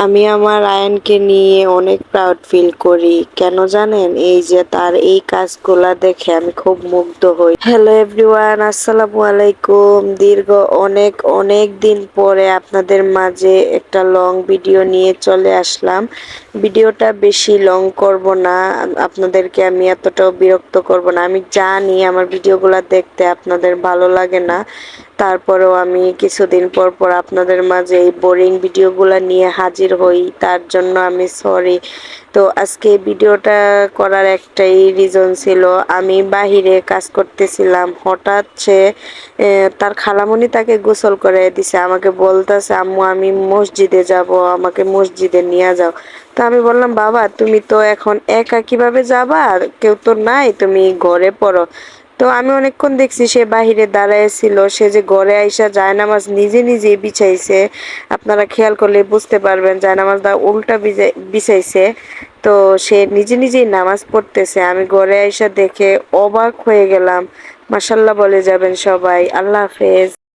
আমি আমার আয়ানকে নিয়ে অনেক প্রাউড ফিল করি। কেন জানেন? এই যে তার এই কাজগুলা দেখে আমি খুব মুগ্ধ হই। হ্যালো এভরিওয়ান, আসসালামু আলাইকুম। দীর্ঘ অনেক অনেক দিন পরে আপনাদের মাঝে একটা লং ভিডিও নিয়ে চলে আসলাম। ভিডিওটা বেশি লং করব না, আপনাদেরকে আমি এতটাও বিরক্ত করব না। আমি জানি আমার ভিডিওগুলো দেখতে আপনাদের ভালো লাগে না, তারপরেও আমি কিছুদিন পর পর আপনাদের মাঝে এই বোরিং ভিডিওগুলো নিয়ে হাজির হই, তার জন্য আমি সরি। তো আজকে ভিডিওটা করার একটাই রিজন ছিল, আমি বাহিরে কাজ করতেছিলাম, হঠাৎ সে তার খালামণি তাকে গোসল করে দিছে, আমাকে বলতেছে আম্মু আমি মসজিদে যাব, আমাকে মসজিদে নিয়ে যাও। তো আমি বললাম বাবা তুমি তো এখন একা কিভাবে যাবা, কেউ তো নাই, তুমি ঘরে পড়ো। তো আমি অনেকক্ষণ দেখছি সে বাহিরে দাঁড়ায় ছিল, সে যে ঘরে আইসা জায়নামাজ নিজে নিজে বিছাইছে। আপনারা খেয়াল করলে বুঝতে পারবেন জায়নামাজটা উল্টা বিছাইছে। তো সে নিজে নিজেই নামাজ পড়তেছে, আমি ঘরে আইসা দেখে অবাক হয়ে গেলাম। মাশাল্লাহ বলে যাবেন সবাই। আল্লাহ হাফেজ।